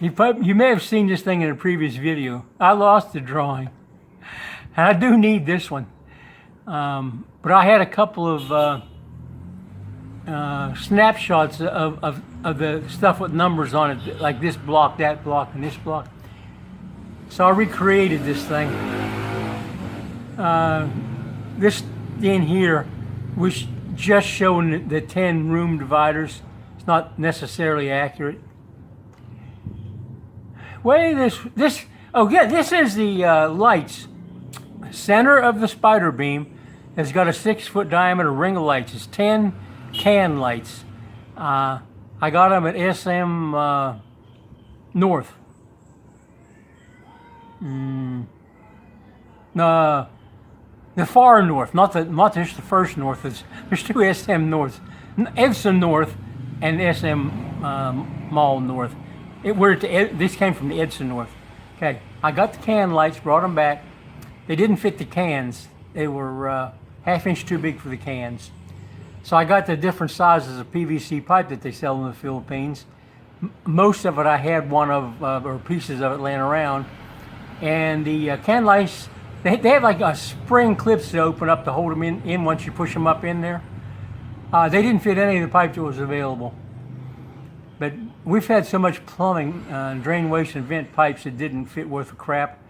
You may have seen this thing in a previous video. I lost the drawing. And I do need this one. But I had a couple of snapshots of the stuff with numbers on it, like this block, that block, and this block. So I recreated this thing. This in here was just showing the 10 room dividers. It's not necessarily accurate. This is the lights. Center of the spider beam has got a 6-foot diameter ring of lights. It's 10 can lights. I got them at SM North. The far north, not just the first north. There's two SM Norths, Edson North and SM Mall North. This came from the Edson North. Okay, I got the can lights, brought them back. They didn't fit the cans. They were ½ inch too big for the cans. So I got the different sizes of PVC pipe that they sell in the Philippines. Most of it I had one of, or pieces of it laying around. And the can lights, they have like a spring clips that open up to hold them in once you push them up in there. They didn't fit any of the pipe that was available. But we've had so much plumbing, drain, waste, and vent pipes that didn't fit worth a crap.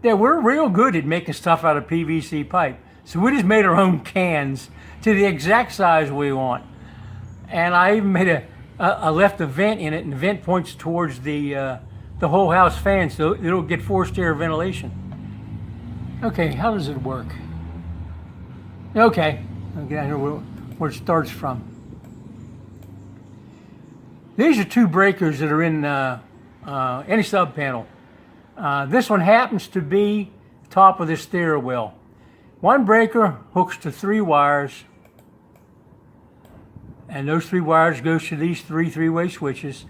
Yeah, we're real good at making stuff out of PVC pipe. So we just made our own cans to the exact size we want. And I even made I left a vent in it, and the vent points towards the whole house fan, so it'll get forced air ventilation. Okay, how does it work? Okay, I'll get out here where it starts from. These are two breakers that are in any sub panel. This one happens to be top of the stairwell. One breaker hooks to 3 wires, and those 3 wires goes to these 3 three-way switches,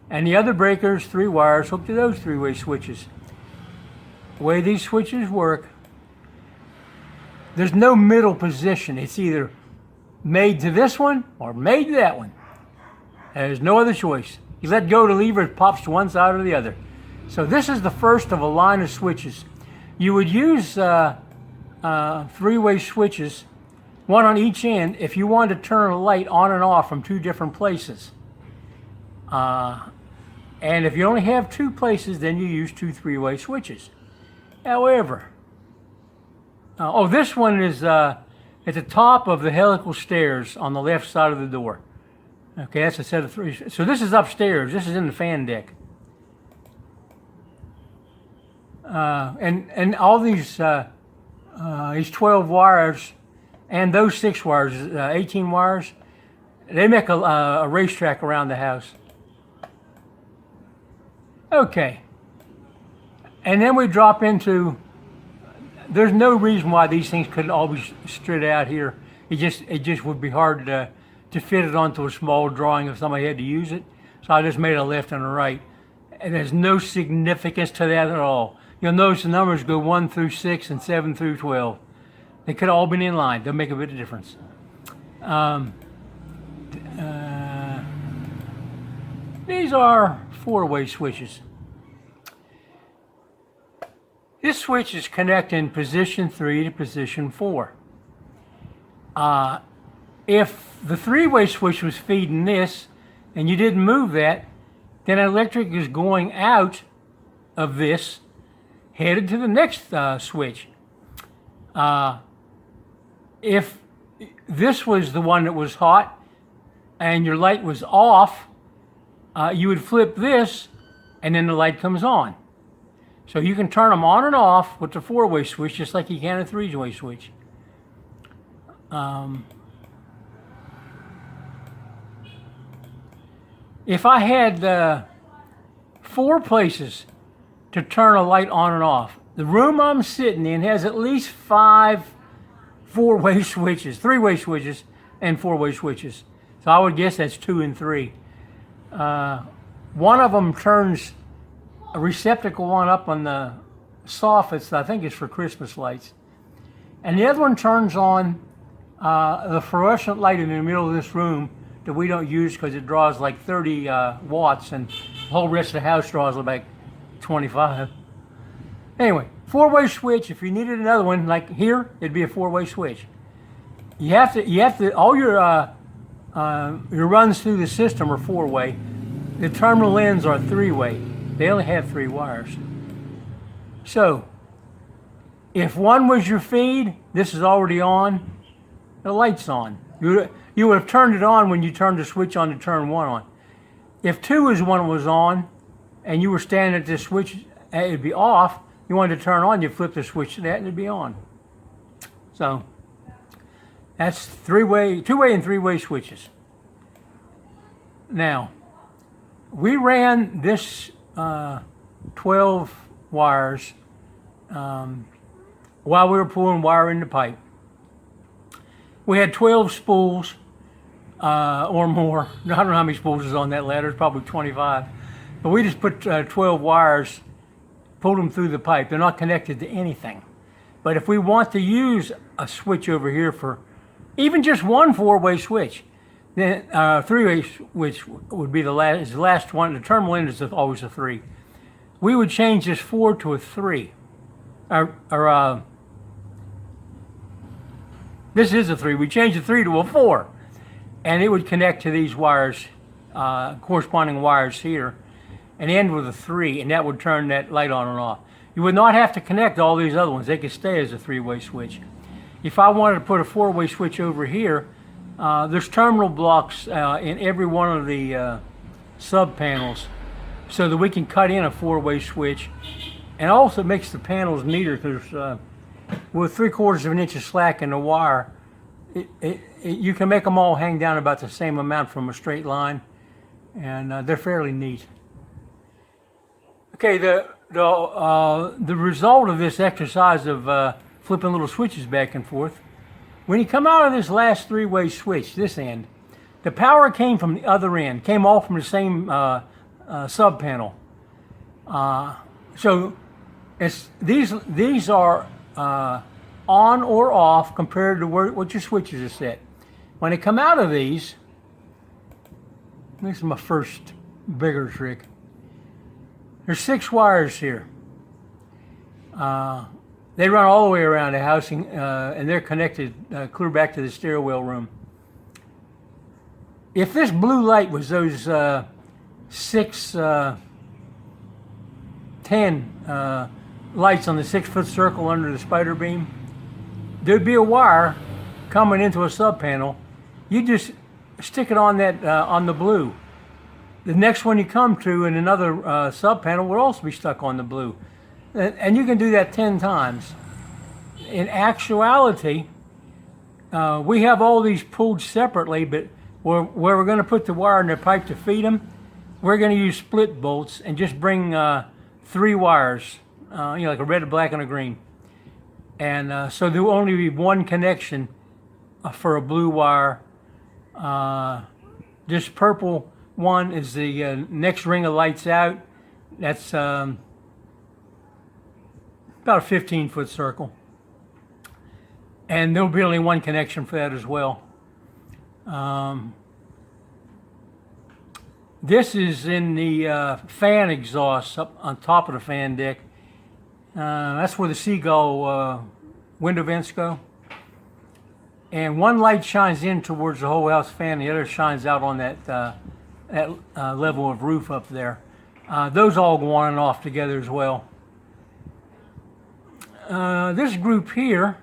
and the other breaker's 3 wires hook to those 3-way switches. The way these switches work, there's no middle position. It's either made to this one or made to that one. There's no other choice. You let go of the lever, it pops to one side or the other. So this is the first of a line of switches. You would use 3-way switches, one on each end, if you wanted to turn a light on and off from 2 different places. And if you only have 2 places, then you use 2 3-way switches. However, this one is at the top of the helical stairs on the left side of the door. Okay, that's a set of 3. So this is upstairs. This is in the fan deck. And all these 12 wires and those 6 wires, 18 wires, they make a racetrack around the house. Okay. And then we drop into, there's no reason why these things couldn't all be straight out here. It just would be hard to fit it onto a small drawing if somebody had to use it. So I just made a left and a right. And there's no significance to that at all. You'll notice the numbers go 1 through 6 and 7 through 12. They could have all been in line. They'll make a bit of difference. These are 4-way switches. This switch is connecting position 3 to position 4. If the 3-way switch was feeding this and you didn't move that, then electric is going out of this, headed to the next switch. If this was the one that was hot and your light was off, you would flip this and then the light comes on. So you can turn them on and off with the 4-way switch just like you can a 3-way switch. If I had 4 places to turn a light on and off, the room I'm sitting in has at least 5 4-way switches, 3-way switches, and 4-way switches. So I would guess that's 2 and 3. One of them turns a receptacle one up on the soffits, I think it's for Christmas lights. And the other one turns on the fluorescent light in the middle of this room that we don't use because it draws like 30 watts, and the whole rest of the house draws like 25. Anyway, four-way switch. If you needed another one, like here, it'd be a four-way switch. You have to. All your runs through the system are four-way. The terminal ends are three-way. They only have 3 wires. So, if one was your feed, this is already on. The light's on. You would have turned it on when you turned the switch on to turn 1 on. If 2 is one was on, and you were standing at this switch, it'd be off. You wanted to turn on, you flip the switch to that, and it'd be on. So that's two-way and 3-way switches. Now, we ran this 12 wires while we were pulling wire in the pipe. We had 12 spools or more. I don't know how many spools is on that ladder. It's probably 25. But we just put 12 wires, pulled them through the pipe. They're not connected to anything. But if we want to use a switch over here for even just one 4-way switch, then 3-way switch would be the last one. The terminal end is always a 3. We would change this 4 to a 3. This is a 3. We change the 3 to a 4. And it would connect to these wires, corresponding wires here, and end with a 3, and that would turn that light on and off. You would not have to connect all these other ones. They could stay as a 3-way switch. If I wanted to put a 4-way switch over here, there's terminal blocks in every one of the sub panels so that we can cut in a 4-way switch. And also it makes the panels neater because with 3/4 of an inch of slack in the wire, you can make them all hang down about the same amount from a straight line, and they're fairly neat. Okay, the result of this exercise of flipping little switches back and forth, when you come out of this last 3-way switch, this end, the power came from the other end, came all from the same sub panel. So these are on or off compared to what your switches are set. When they come out of these, this is my first bigger trick. There's 6 wires here. They run all the way around the house, and they're connected clear back to the stairwell room. If this blue light was those 10 lights on the 6-foot circle under the spider beam, there'd be a wire coming into a sub panel. You just stick it on that on the blue. The next one you come to in another sub panel will also be stuck on the blue, and you can do that 10 times. In actuality, we have all these pulled separately, but where we're going to put the wire in the pipe to feed them, we're going to use split bolts and just bring 3 wires, like a red, a black, and a green. And so there will only be one connection for a blue wire. This purple one is the next ring of lights out. That's about a 15-foot circle. And there'll be only one connection for that as well. This is in the fan exhaust up on top of the fan deck. That's where the seagull window vents go. And one light shines in towards the whole house fan, the other shines out on that level of roof up there. Those all go on and off together as well. This group here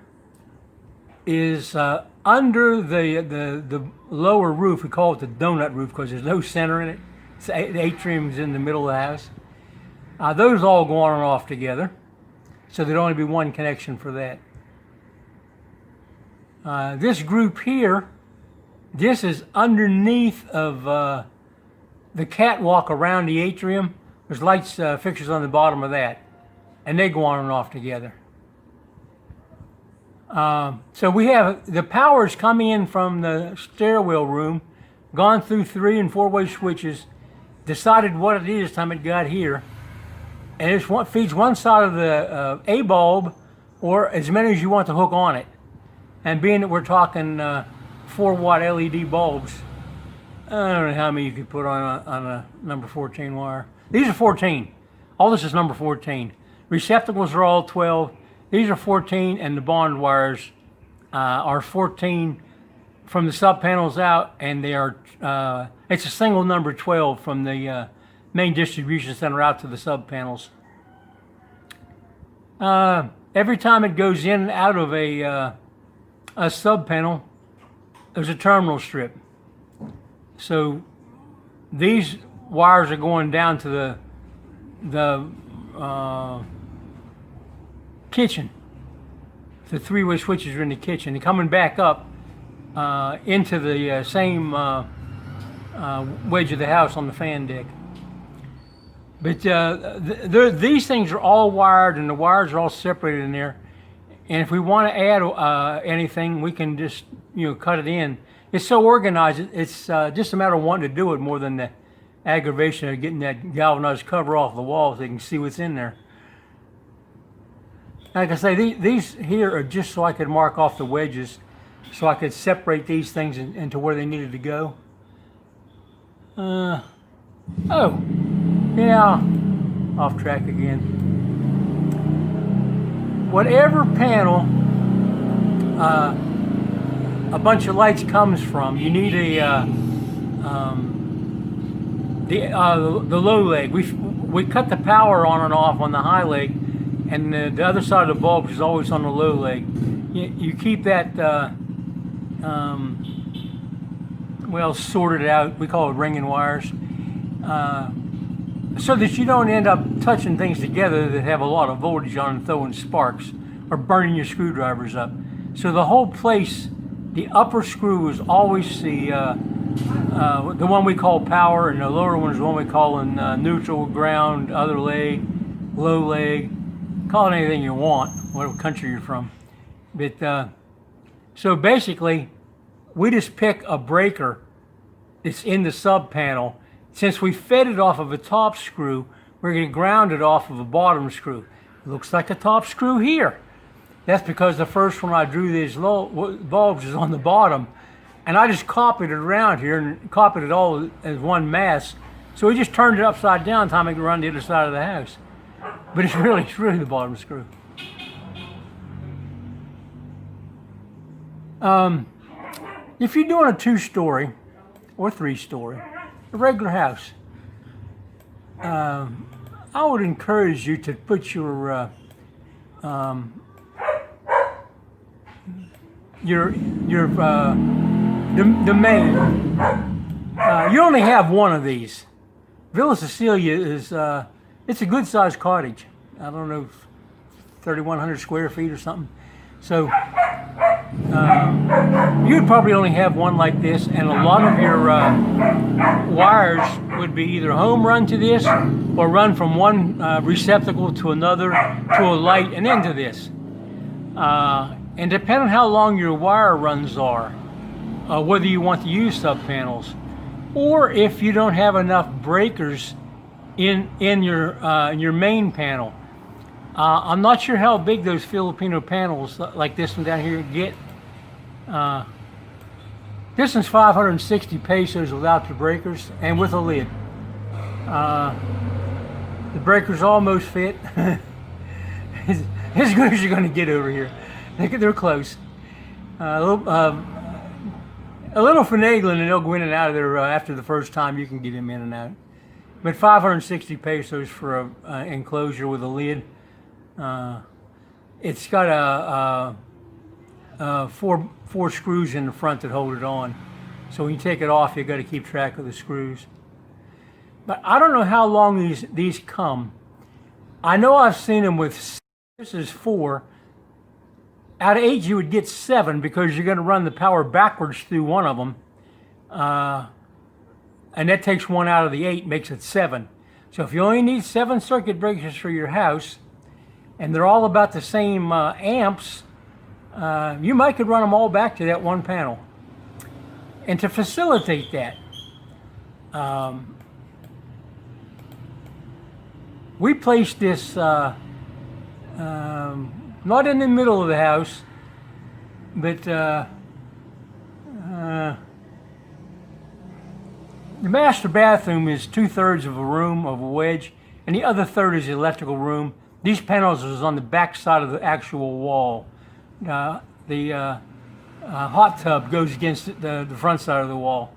is under the lower roof. We call it the donut roof because there's no center in it. The atrium's in the middle of the house. Those all go on and off together, so there'd only be one connection for that. This group here, this is underneath of the catwalk around the atrium. There's lights fixtures on the bottom of that, and they go on and off together. So we have the power's coming in from the stairwell room, gone through 3- and 4-way switches, decided what it is time it got here, and it feeds one side of the A bulb, or as many as you want to hook on it. And being that we're talking 4-watt LED bulbs, I don't know how many you could put on a number 14 wire. These are 14. All this is number 14. Receptacles are all 12. These are 14, and the bond wires are 14 from the sub panels out, and they are it's a single number 12 from the main distribution center out to the sub panels. Every time it goes in and out of a sub panel, there's a terminal strip. So these wires are going down to the kitchen. The three-way switches are in the kitchen. They're coming back up into the same wedge of the house on the fan deck. But these things are all wired, and the wires are all separated in there. And if we want to add anything, we can just cut it in. It's so organized. It's just a matter of wanting to do it more than the aggravation of getting that galvanized cover off the wall so they can see what's in there. Like I say, these here are just so I could mark off the wedges, so I could separate these things into where they needed to go. Oh, yeah, off track again. Whatever panel a bunch of lights comes from, you need the low leg. We cut the power on and off on the high leg, and the other side of the bulb is always on the low leg. You keep that well sorted out. We call it ringing wires, so that you don't end up touching things together that have a lot of voltage on and throwing sparks or burning your screwdrivers up. So the whole place, the upper screw is always the one we call power, and the lower one is the one we call in neutral, ground, other leg, low leg. Call it anything you want, whatever country you're from. But so basically, we just pick a breaker that's in the sub panel. Since we fed it off of a top screw, we're going to ground it off of a bottom screw. It looks like a top screw here. That's because the first one I drew these bulbs is on the bottom, and I just copied it around here and copied it all as one mass. So we just turned it upside down time I could run the other side of the house. But it's really the bottom screw. If you're doing a 2-story or 3-story, a regular house, I would encourage you to put the main. You only have one of these. Villa Cecelia is it's a good sized cottage. I don't know, 3,100 square feet or something. So you'd probably only have one like this, and a lot of your wires would be either home run to this or run from one receptacle to another, to a light, and into this. And depending on how long your wire runs are, whether you want to use sub panels, or if you don't have enough breakers in your main panel. I'm not sure how big those Filipino panels like this one down here get. This one's 560 pesos without the breakers and with a lid. The breakers almost fit. As good as you're going to get over here. They're close. A little finagling, and they'll go in and out of there after the first time. You can get them in and out. But 560 pesos for an enclosure with a lid. It's got four screws in the front that hold it on. So when you take it off, you got to keep track of the screws. But I don't know how long these come. I know I've seen them with, this is 4. Out of 8, you would get 7 because you're going to run the power backwards through one of them. And that takes 1 out of the 8, makes it 7. So if you only need 7 circuit breakers for your house, and they're all about the same amps, you might could run them all back to that one panel. And to facilitate that, we placed this not in the middle of the house, but The master bathroom is 2/3 of a room, of a wedge, and the other third is the electrical room. These panels is on the back side of the actual wall. The hot tub goes against the front side of the wall.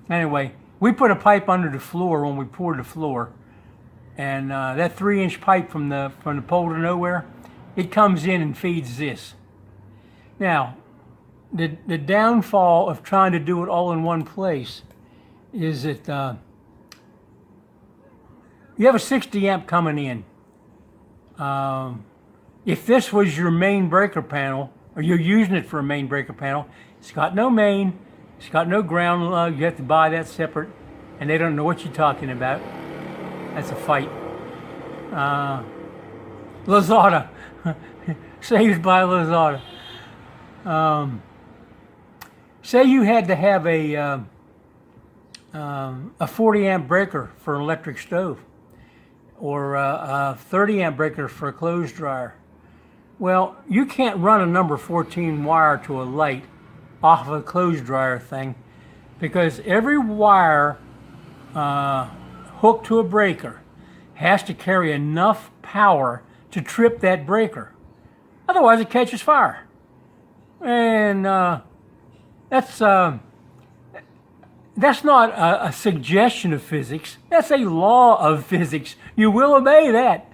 Anyway, we put a pipe under the floor when we poured the floor, and that 3-inch pipe from the pole to nowhere, it comes in and feeds this. Now, the downfall of trying to do it all in one place is that you have a 60 amp coming in. If this was your main breaker panel, or you're using it for a main breaker panel, it's got no main, it's got no ground lug, you have to buy that separate, and they don't know what you're talking about. That's a fight. Lazada, saved by Lazada. Say you had to have a 40 amp breaker for an electric stove, or a 30 amp breaker for a clothes dryer. Well, you can't run a number 14 wire to a light off of a clothes dryer thing, because every wire hooked to a breaker has to carry enough power to trip that breaker. Otherwise it catches fire. And that's not a suggestion of physics. That's a law of physics. You will obey that.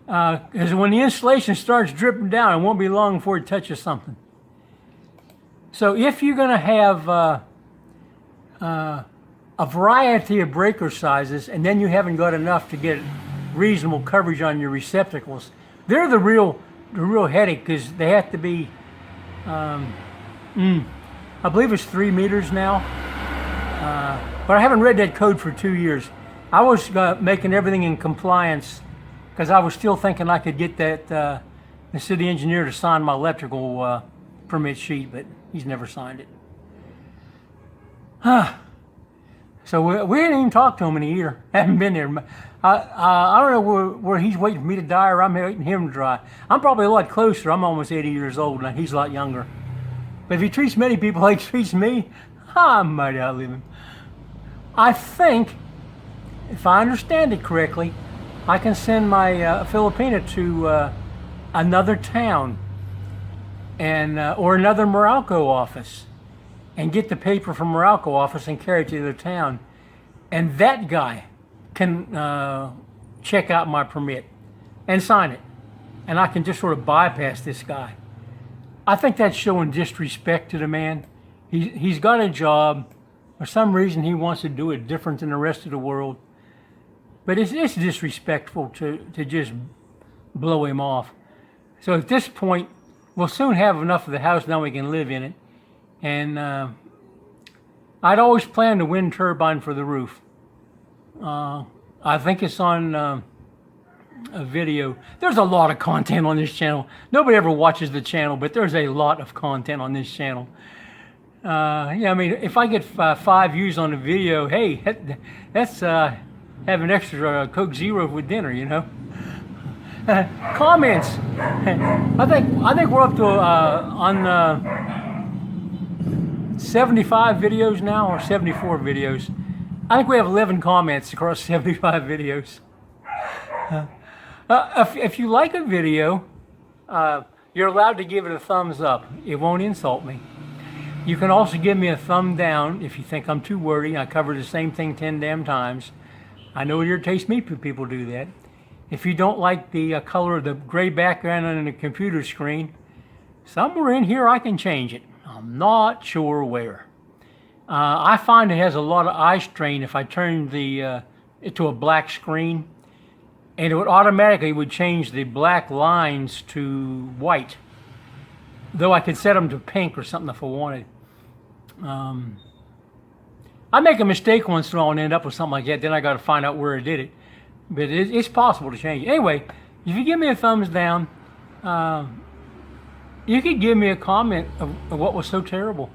Because when the insulation starts dripping down, it won't be long before it touches something. So if you're going to have a variety of breaker sizes, and then you haven't got enough to get reasonable coverage on your receptacles, they're the real headache, because they have to be, I believe it's 3 meters now. But I haven't read that code for 2 years. I was making everything in compliance, because I was still thinking I could get that the city engineer to sign my electrical permit sheet, but he's never signed it. So we didn't even talk to him in a year. Haven't been there. I don't know where he's waiting for me to die, or I'm waiting for him to die. I'm probably a lot closer. I'm almost 80 years old, and he's a lot younger. But if he treats many people like he treats me, I might outlive him. I think, if I understand it correctly, I can send my Filipina to another town, and or another Meralco office, and get the paper from Meralco office and carry it to the other town, and that guy can check out my permit and sign it, and I can just sort of bypass this guy. I think that's showing disrespect to the man. He's got a job. For some reason, he wants to do it different than the rest of the world. But it's disrespectful to just blow him off. So at this point, we'll soon have enough of the house now we can live in it. And I'd always planned a wind turbine for the roof. I think it's on a video. There's a lot of content on this channel. Nobody ever watches the channel, but there's a lot of content on this channel. Yeah, I mean, if I get 5 views on a video, hey, that's have an extra Coke Zero with dinner, you know. Comments. I think we're up to on 75 videos now, or 74 videos. I think we have 11 comments across 75 videos. If you like a video, you're allowed to give it a thumbs up. It won't insult me. You can also give me a thumb down if you think I'm too wordy. I cover the same thing 10 damn times. I know it irritates me when people do that. If you don't like the color of the gray background on the computer screen, somewhere in here I can change it. I'm not sure where. I find it has a lot of eye strain if I turn it to a black screen, and it would automatically change the black lines to white. Though I could set them to pink or something if I wanted. I make a mistake once in a while and end up with something like that. Then I got to find out where I did it. But it's possible to change it. Anyway, if you give me a thumbs down, you could give me a comment of what was so terrible.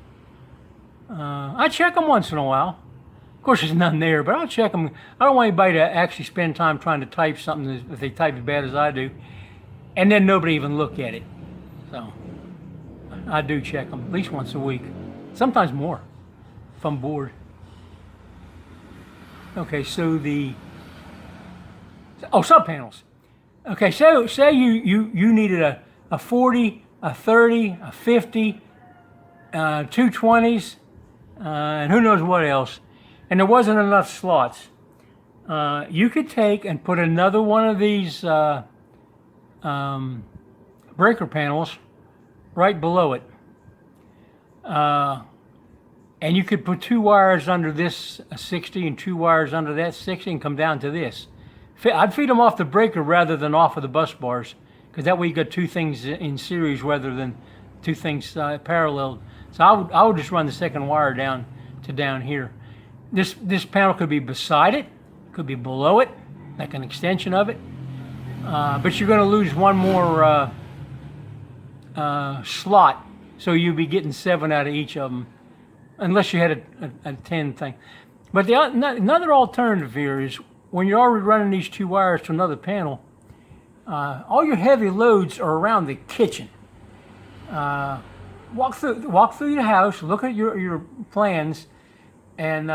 I check them once in a while. Of course, there's nothing there, but I'll check them. I don't want anybody to actually spend time trying to type something if they type as bad as I do, and then nobody even look at it. So I do check them at least once a week, sometimes more if I'm bored. Okay, so sub panels. Okay, so say you needed a 40, a 30, a 50, two 20s, and who knows what else, and there wasn't enough slots. You could take and put another one of these breaker panels right below it. And you could put two wires under this 60 and two wires under that 60 and come down to this. I'd feed them off the breaker rather than off of the bus bars, because that way you got two things in series rather than two things parallel. So I would just run the second wire down to down here. This panel could be beside it, could be below it, like an extension of it. But you're going to lose one more slot, so you'll be getting 7 out of each of them, unless you had a 10 thing. But another alternative here is when you're already running these two wires to another panel, all your heavy loads are around the kitchen. Walk through your house, look at your plans, and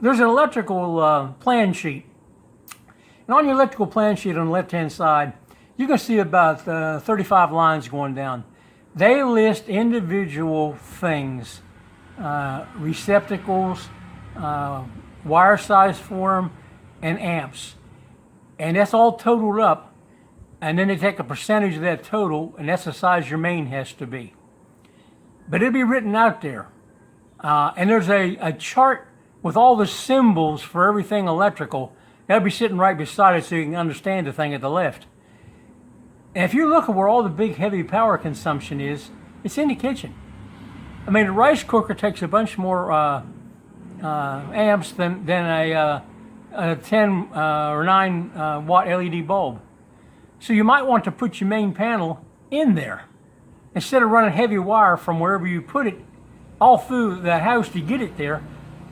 there's an electrical plan sheet. And on your electrical plan sheet on the left-hand side, you can see about 35 lines going down. They list individual things, receptacles, wire size for them, and amps. And that's all totaled up. And then they take a percentage of that total, and that's the size your main has to be. But it'll be written out there. And there's a chart with all the symbols for everything electrical. That'll be sitting right beside it so you can understand the thing at the left. And if you look at where all the big heavy power consumption is, it's in the kitchen. I mean, a rice cooker takes a bunch more amps than a 10 or 9 watt LED bulb. So you might want to put your main panel in there. Instead of running heavy wire from wherever you put it all through the house to get it there,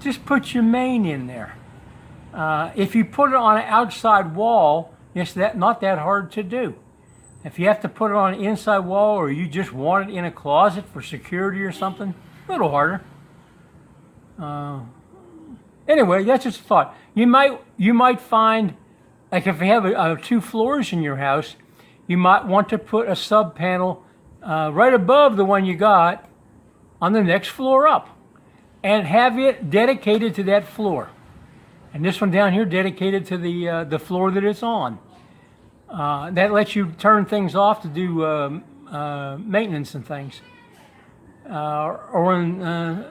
just put your main in there. If you put it on an outside wall, it's not that hard to do. If you have to put it on an inside wall, or you just want it in a closet for security or something, a little harder. Anyway, that's just a thought. You might find, like if you have 2 floors in your house, you might want to put a sub panel right above the one you got on the next floor up, and have it dedicated to that floor. And this one down here dedicated to the floor that it's on. That lets you turn things off to do maintenance and things. Or when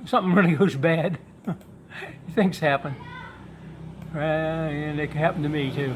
something really goes bad. Things happen. And they can happen to me too.